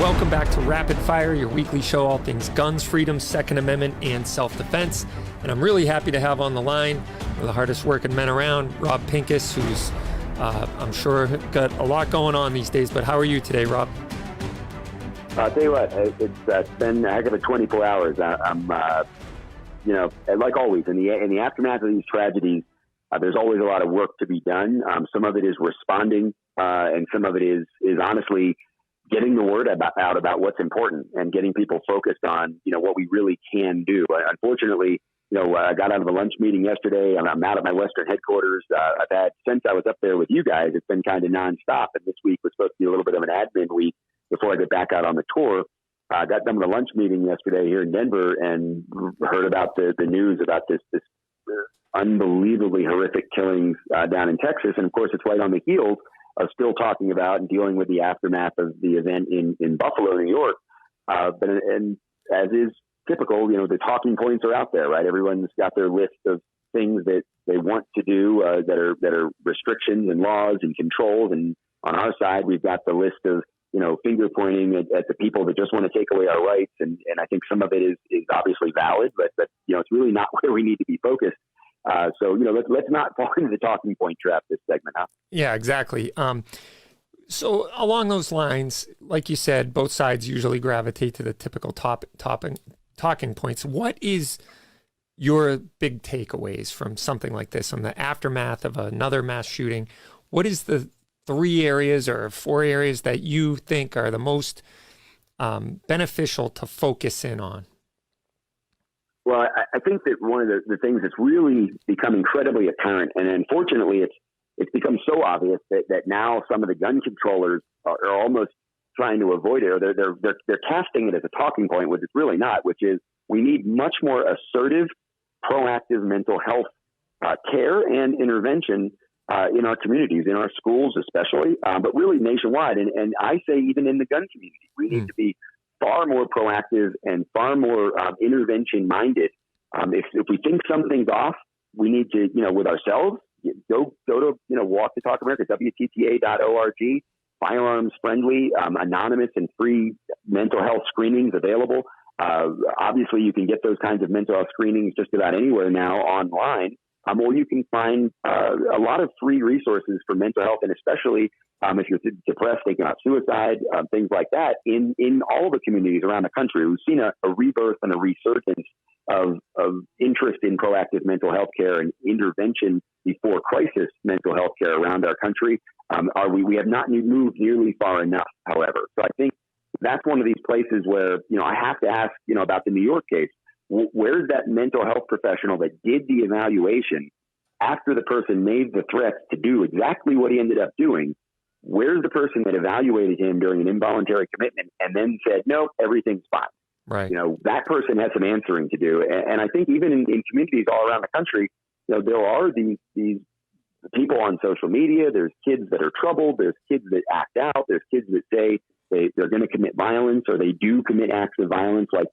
Welcome back to Rapid Fire, your weekly show all things guns, freedom, Second Amendment, and self-defense. And I'm really happy to have on the line one of the hardest working men around, Rob Pincus, who's, I'm sure, got a lot going on these days. But how are you today, Rob? I'll tell you what, it's been a heck of a 24 hours. I'm like always, in the aftermath of these tragedies, there's always a lot of work to be done. Some of it is responding, and some of it is honestly getting the word out about what's important and getting people focused on, what we really can do. Unfortunately, I got out of a lunch meeting yesterday and I'm out at my Western headquarters. I've had, since I was up there with you guys, it's been kind of nonstop. And this week was supposed to be a little bit of an admin week before I get back out on the tour. I got done with a lunch meeting yesterday here in Denver and heard about the news about this unbelievably horrific killings down in Texas. And of course, it's right on the heels of still talking about and dealing with the aftermath of the event in Buffalo, New York. But as is typical, the talking points are out there, right? Everyone's got their list of things that they want to do that are restrictions and laws and controls. And on our side, we've got the list of finger pointing at the people that just want to take away our rights. And I think some of it is obviously valid, but it's really not where we need to be focused. So let's not fall into the talking point trap this segment, huh? Yeah, exactly. So along those lines, like you said, both sides usually gravitate to the typical talking points. What is your big takeaways from something like this, from the aftermath of another mass shooting? What is the 3 areas or 4 areas that you think are the most beneficial to focus in on? Well, I think that one of the things that's really become incredibly apparent, and unfortunately it's become so obvious that now some of the gun controllers are almost trying to avoid it, or they're casting it as a talking point, which it's really not, which is we need much more assertive, proactive mental health care and intervention in our communities, in our schools especially, but really nationwide. And I say even in the gun community, we need to be far more proactive and far more intervention minded. If we think something's off, we need to, with ourselves, go to, Walk the Talk America, WTTA.org, firearms friendly, anonymous and free mental health screenings available. Obviously you can get those kinds of mental health screenings just about anywhere now online. Or you can find a lot of free resources for mental health, and especially if you're depressed, thinking about suicide, things like that, in all the communities around the country. We've seen a rebirth and a resurgence of interest in proactive mental health care and intervention before crisis mental health care around our country. We have not moved nearly far enough, however. So I think that's one of these places where, I have to ask, about the New York case. Where's that mental health professional that did the evaluation after the person made the threats to do exactly what he ended up doing? Where's the person that evaluated him during an involuntary commitment and then said, no, everything's fine? Right. That person has some answering to do. And I think even in communities all around the country, there are these people on social media. There's kids that are troubled. There's kids that act out. There's kids that say they're going to commit violence, or they do commit acts of violence. Like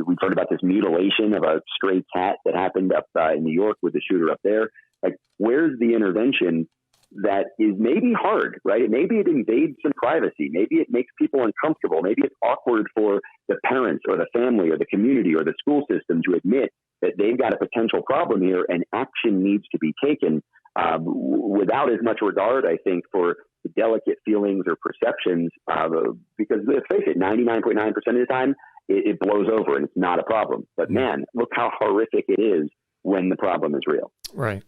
we've heard about this mutilation of a stray cat that happened up in New York with the shooter up there. Like, where's the intervention that is maybe hard, right? Maybe it invades some privacy. Maybe it makes people uncomfortable. Maybe it's awkward for the parents or the family or the community or the school system to admit that they've got a potential problem here and action needs to be taken without as much regard, I think, for the delicate feelings or perceptions, because let's face it, 99.9% of the time, it blows over and it's not a problem. But man, look how horrific it is when the problem is real. Right.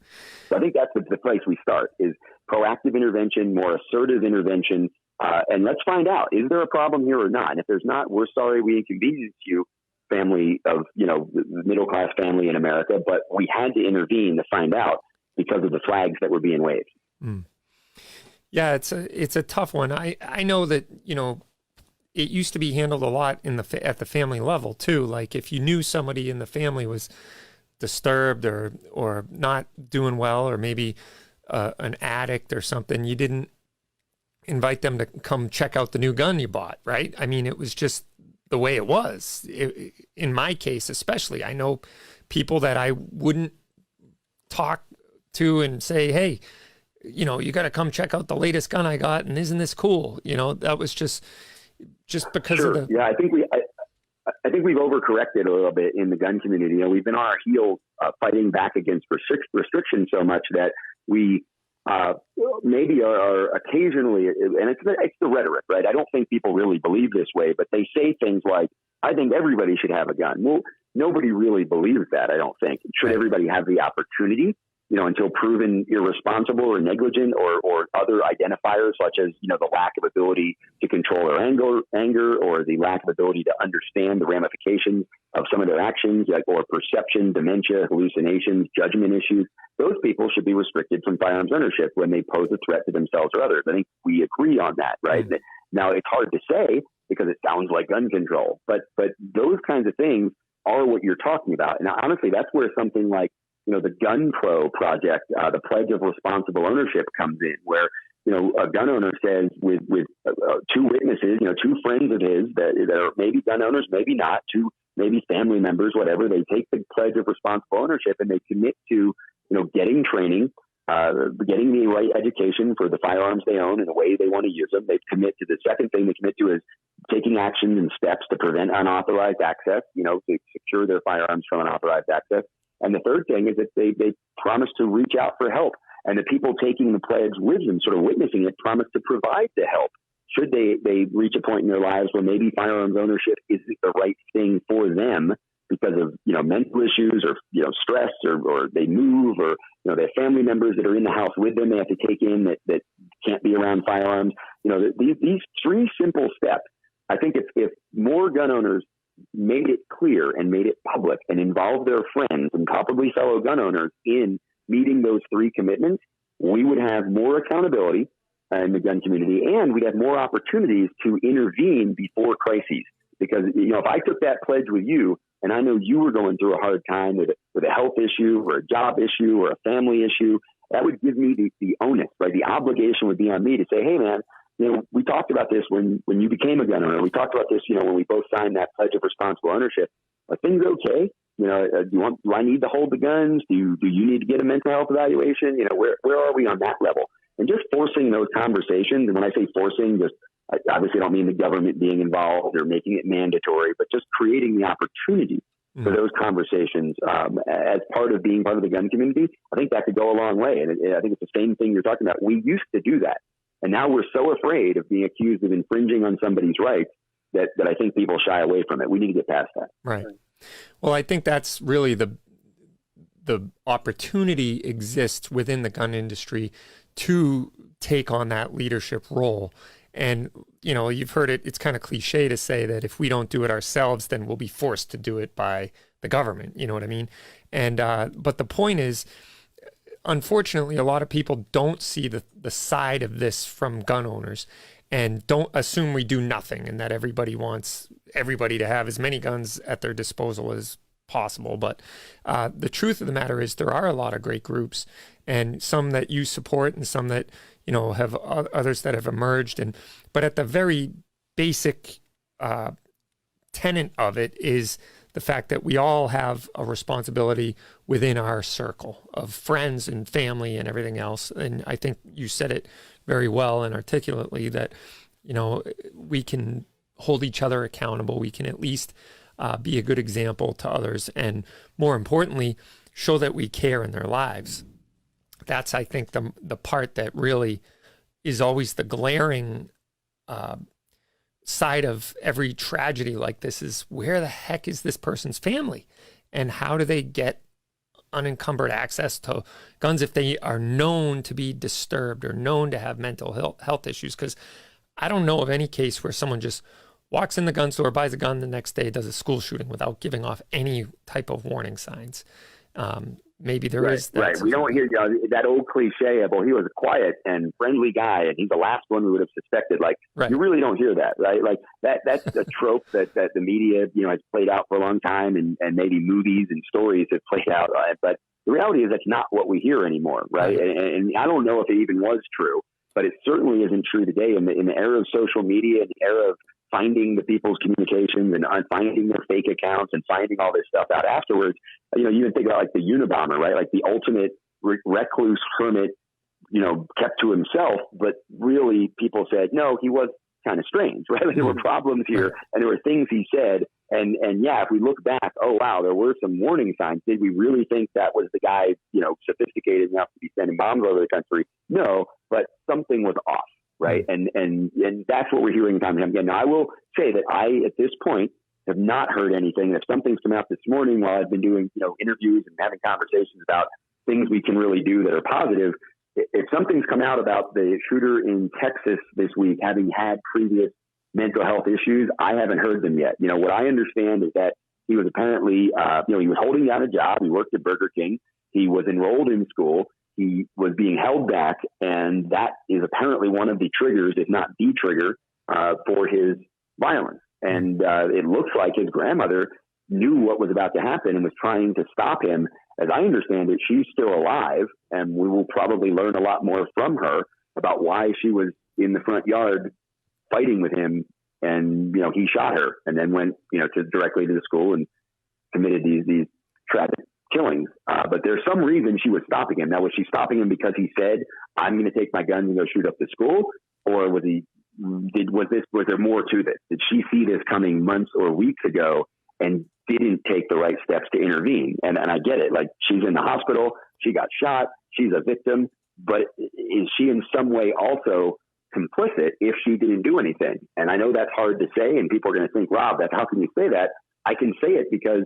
So I think that's the place we start, is proactive intervention, more assertive intervention. And let's find out, is there a problem here or not? And if there's not, we're sorry we inconvenienced you, family of, the middle-class family in America, but we had to intervene to find out because of the flags that were being waved. Mm. Yeah, it's a tough one. I know that, it used to be handled a lot at the family level too. Like if you knew somebody in the family was disturbed or not doing well, or maybe an addict or something, you didn't invite them to come check out the new gun you bought, right? I mean, it was just the way it was. In my case, especially, I know people that I wouldn't talk to and say, hey, you got to come check out the latest gun I got, and isn't this cool? That was just, just because Sure. of the. Yeah, I think we've overcorrected a little bit in the gun community. We've been on our heels fighting back against restriction so much that we maybe are occasionally, and it's the rhetoric, right? I don't think people really believe this way, but they say things like, I think everybody should have a gun. Well, nobody really believes that, I don't think. Should everybody have the opportunity? Until proven irresponsible or negligent or other identifiers such as, the lack of ability to control their anger or the lack of ability to understand the ramifications of some of their actions, or perception, dementia, hallucinations, judgment issues. Those people should be restricted from firearms ownership when they pose a threat to themselves or others. I think we agree on that, right? Mm-hmm. Now, it's hard to say because it sounds like gun control, but those kinds of things are what you're talking about. And honestly, that's where something like, the Gun Pro project, the Pledge of Responsible Ownership comes in, where, a gun owner says with two witnesses, two friends of his that are maybe gun owners, maybe not, two maybe family members, whatever, they take the Pledge of Responsible Ownership and they commit to, getting training, getting the right education for the firearms they own and the way they want to use them. They commit to the second thing they commit to is taking actions and steps to prevent unauthorized access, to secure their firearms from unauthorized access. And the third thing is that they promise to reach out for help. And the people taking the pledge with them, sort of witnessing it, promise to provide the help. Should they reach a point in their lives where maybe firearms ownership isn't the right thing for them because of, mental issues or, stress or they move or, they have family members that are in the house with them they have to take in that can't be around firearms. These three simple steps, I think if more gun owners made it clear and made it public and involved their friends and probably fellow gun owners in meeting those three commitments, we would have more accountability in the gun community and we'd have more opportunities to intervene before crises. Because, if I took that pledge with you and I know you were going through a hard time with a health issue or a job issue or a family issue, that would give me the onus, right? The obligation would be on me to say, hey, man, we talked about this when you became a gun owner. We talked about this, when we both signed that Pledge of Responsible Ownership. Are things okay? Do I need to hold the guns? Do you need to get a mental health evaluation? Where are we on that level? And just forcing those conversations. And when I say forcing, I obviously don't mean the government being involved or making it mandatory, but just creating the opportunity for those conversations as part of being part of the gun community. I think that could go a long way. And I think it's the same thing you're talking about. We used to do that. And now we're so afraid of being accused of infringing on somebody's rights that I think people shy away from it. We need to get past that. Right. Well, I think that's really the opportunity exists within the gun industry to take on that leadership role. And, you've heard it, it's kind of cliche to say that if we don't do it ourselves, then we'll be forced to do it by the government. You know what I mean? And, but the point is, unfortunately, a lot of people don't see the side of this from gun owners and don't assume we do nothing and that everybody wants everybody to have as many guns at their disposal as possible. But the truth of the matter is there are a lot of great groups and some that you support and some that, have others that have emerged. But at the very basic tenet of it is the fact that we all have a responsibility within our circle of friends and family and everything else. And I think you said it very well and articulately that, we can hold each other accountable. We can at least be a good example to others. And more importantly, show that we care in their lives. That's, I think, the part that really is always the glaring side of every tragedy like this is where the heck is this person's family and how do they get unencumbered access to guns if they are known to be disturbed or known to have mental health issues? Because I don't know of any case where someone just walks in the gun store, buys a gun the next day, does a school shooting without giving off any type of warning signs. Maybe there is. Right. We don't hear that old cliche of, well, he was a quiet and friendly guy and he's the last one we would have suspected. Like, You really don't hear that, right? Like that's a trope that the media, has played out for a long time and maybe movies and stories have played out. But the reality is that's not what we hear anymore, right? And I don't know if it even was true, but it certainly isn't true today in the era of social media, in the era of finding the people's communications and finding their fake accounts and finding all this stuff out afterwards. You even think about like the Unabomber, right? Like the ultimate recluse hermit, kept to himself, but really people said, no, he was kind of strange, right? Like there were problems here, and there were things he said. And yeah, if we look back, oh, wow, there were some warning signs. Did we really think that was the guy, sophisticated enough to be sending bombs all over the country? No, but something was off, right? And that's what we're hearing time and time again. Now, I will say that I, at this point, have not heard anything. If something's come out this morning while I've been doing, interviews and having conversations about things we can really do that are positive, if something's come out about the shooter in Texas this week having had previous mental health issues, I haven't heard them yet. What I understand is that he was apparently, he was holding down a job. He worked at Burger King. He was enrolled in school. He was being held back. And that is apparently one of the triggers, if not the trigger, for his violence. And it looks like his grandmother knew what was about to happen and was trying to stop him. As I understand it, she's still alive, and we will probably learn a lot more from her about why she was in the front yard fighting with him, and he shot her, and then went directly to the school and committed these tragic killings. But there's some reason she was stopping him. Now, was she stopping him because he said, "I'm going to take my gun and go shoot up the school," or was there more to this? Did she see this coming months or weeks ago and didn't take the right steps to intervene? And I get it. Like, she's in the hospital, she got shot, she's a victim, but is she in some way also complicit if she didn't do anything? And I know that's hard to say, and people are going to think, Rob, how can you say that? I can say it because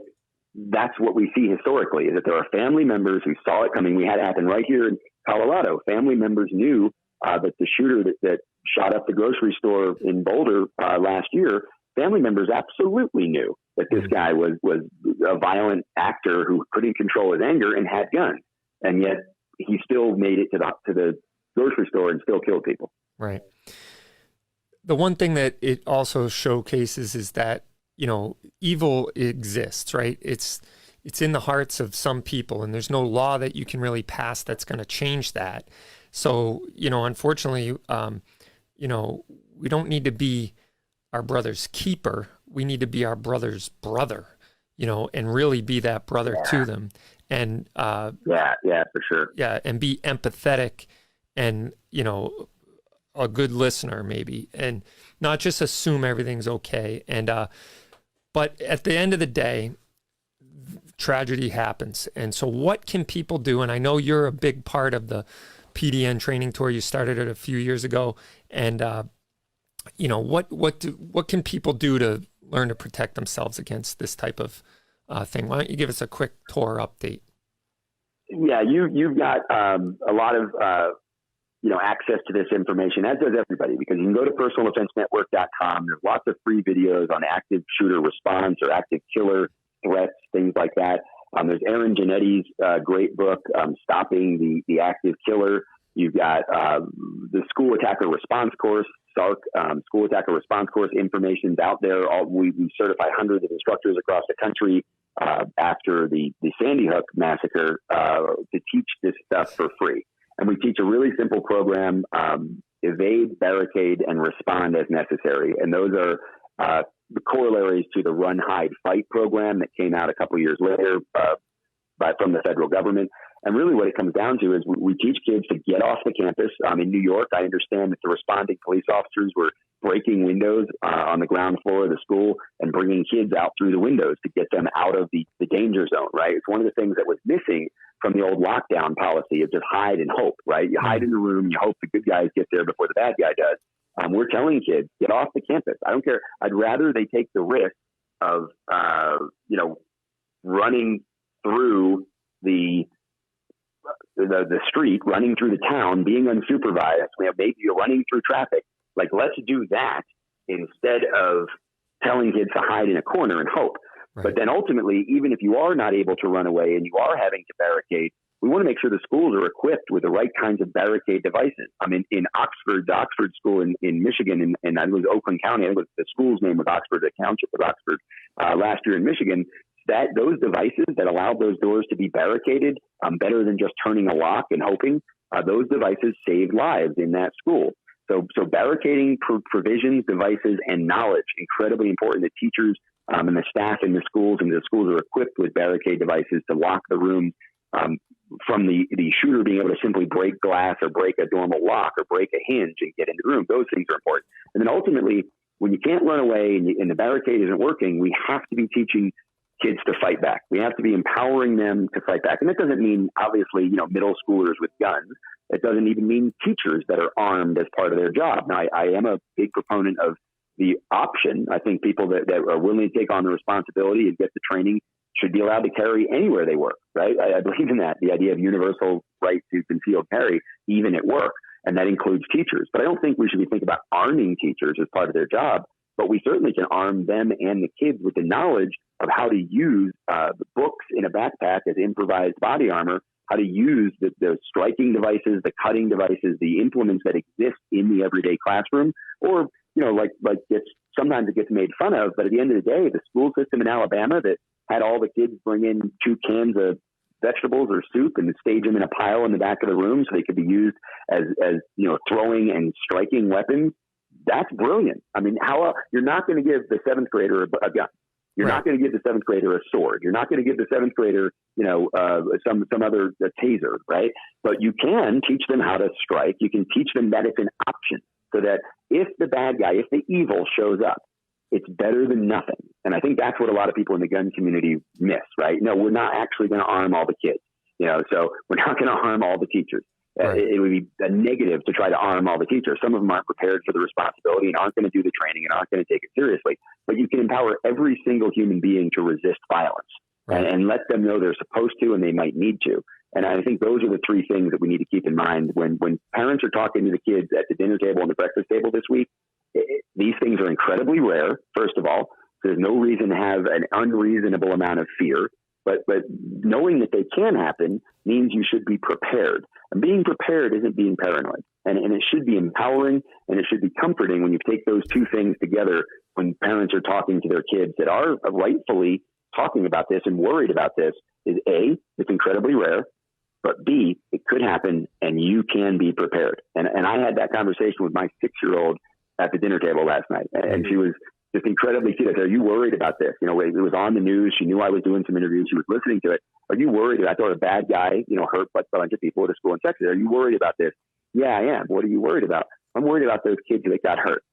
that's what we see historically, is that there are family members who saw it coming. We had it happen right here in Colorado. Family members knew that the shooter that shot up the grocery store in Boulder last year, family members absolutely knew that this guy was a violent actor who couldn't control his anger and had guns. And yet he still made it to the grocery store and still killed people. Right. The one thing that it also showcases is that, evil exists, right? It's in the hearts of some people, and there's no law that you can really pass that's going to change that. So, unfortunately, we don't need to be our brother's keeper. We need to be our brother's brother, and really be that brother to them. And yeah, for sure. Yeah, and be empathetic and, a good listener maybe, and not just assume everything's okay. And but at the end of the day, tragedy happens. And so what can people do? And I know you're a big part of the PDN training tour. You started it a few years ago. And what can people do to learn to protect themselves against this type of thing? Why don't you give us a quick tour update? Yeah, you've got a lot of access to this information, as does everybody, because you can go to personaldefensenetwork.com. There's lots of free videos on active shooter response or active killer threats, things like that. There's Aaron Genetti's great book, Stopping the Active Killer. You've got the School Attacker Response Course, SARC, School Attacker Response Course information's out there. We certify hundreds of instructors across the country after the Sandy Hook massacre to teach this stuff for free. And we teach a really simple program, evade, barricade, and respond as necessary. And those are the corollaries to the Run, Hide, Fight program that came out a couple years later from the federal government. And really what it comes down to is we teach kids to get off the campus. In New York, I understand that the responding police officers were breaking windows on the ground floor of the school and bringing kids out through the windows to get them out of the danger zone, right? It's one of the things that was missing from the old lockdown policy of just hide and hope, right? You hide in the room, you hope the good guys get there before the bad guy does. We're telling kids, get off the campus. I don't care. I'd rather they take the risk of, running through the street, running through the town, being unsupervised. Maybe you're running through traffic. Like, let's do that instead of telling kids to hide in a corner and hope. Right. But then ultimately, even if you are not able to run away and you are having to barricade, we want to make sure the schools are equipped with the right kinds of barricade devices. In Oxford, the Oxford school in Michigan, and I think it was Oakland County, I think the school's name was Oxford, the township of Oxford, last year in Michigan, that those devices that allowed those doors to be barricaded, better than just turning a lock and hoping, those devices saved lives in that school. So barricading provisions, devices, and knowledge, incredibly important that teachers and the staff in the schools are equipped with barricade devices to lock the room. from the shooter being able to simply break glass or break a normal lock or break a hinge and get into the room. Those things are important. And then ultimately, when you can't run away and the barricade isn't working, we have to be teaching kids to fight back. We have to be empowering them to fight back. And that doesn't mean, obviously, middle schoolers with guns. It doesn't even mean teachers that are armed as part of their job. Now, I am a big proponent of the option. I think people that are willing to take on the responsibility and get the training should be allowed to carry anywhere they work, right? I believe in that, the idea of universal right to concealed carry, even at work. And that includes teachers. But I don't think we should be thinking about arming teachers as part of their job. But we certainly can arm them and the kids with the knowledge of how to use the books in a backpack as improvised body armor, how to use the striking devices, the cutting devices, the implements that exist in the everyday classroom, or, sometimes it gets made fun of, but at the end of the day, the school system in Alabama that had all the kids bring in 2 cans of vegetables or soup and stage them in a pile in the back of the room so they could be used as throwing and striking weapons. That's brilliant. I mean, you're not going to give the 7th grader a gun. You're not going to give the 7th grader a sword. You're not going to give the 7th grader, some other taser, right? But you can teach them how to strike. You can teach them that it's an option, so that if the bad guy, if the evil shows up, it's better than nothing. And I think that's what a lot of people in the gun community miss, right? No, we're not actually going to arm all the kids, so we're not going to arm all the teachers. Right. It would be a negative to try to arm all the teachers. Some of them aren't prepared for the responsibility and aren't going to do the training and aren't going to take it seriously. But you can empower every single human being to resist violence, right, and let them know they're supposed to and they might need to. And I think those are the 3 things that we need to keep in mind when parents are talking to the kids at the dinner table and the breakfast table this week. These things are incredibly rare, first of all. So there's no reason to have an unreasonable amount of fear. But knowing that they can happen means you should be prepared. And being prepared isn't being paranoid. And it should be empowering and it should be comforting when you take those 2 things together when parents are talking to their kids that are rightfully talking about this and worried about this. Is A, it's incredibly rare, but B, it could happen and you can be prepared. And I had that conversation with my 6-year-old at the dinner table last night. And she was just incredibly cute. I said, "Are you worried about this? It was on the news. She knew I was doing some interviews. She was listening to it. Are you worried? I thought a bad guy, hurt a bunch of people at a school in Texas. Are you worried about this?" "Yeah, I am." "What are you worried about?" "I'm worried about those kids that got hurt."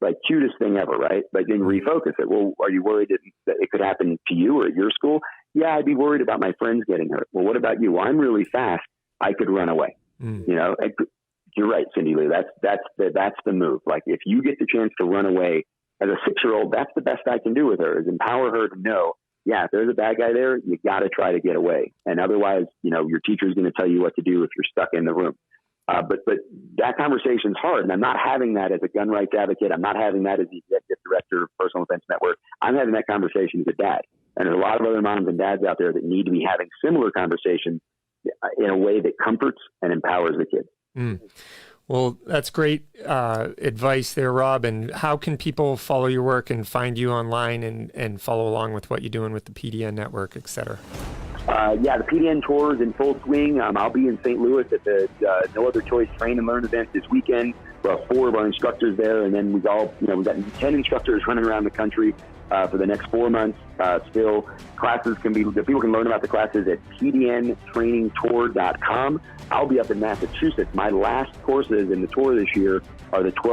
Like, cutest thing ever, right? But then refocus it. "Well, are you worried that it could happen to you or at your school?" "Yeah, I'd be worried about my friends getting hurt." "Well, what about you?" "Well, I'm really fast. I could run away." You're right, Cindy Lou. That's the move. Like, if you get the chance to run away as a 6-year-old, that's the best I can do with her, is empower her to know, yeah, if there's a bad guy there, you got to try to get away. And otherwise, your teacher's going to tell you what to do if you're stuck in the room. But that conversation's hard. And I'm not having that as a gun rights advocate. I'm not having that as the executive director of Personal Defense Network. I'm having that conversation as a dad. And there's a lot of other moms and dads out there that need to be having similar conversations in a way that comforts and empowers the kids. Mm. Well, that's great advice there, Rob. And how can people follow your work and find you online and follow along with what you're doing with the PDN network, et cetera? The PDN tour is in full swing. I'll be in St. Louis at the No Other Choice Train and Learn event this weekend. We'll have 4 of our instructors there, and then we've got 10 instructors running around the country for the next 4 months. Still, people can learn about the classes at pdntrainingtour.com. I'll be up in Massachusetts. My last courses in the tour this year are the 12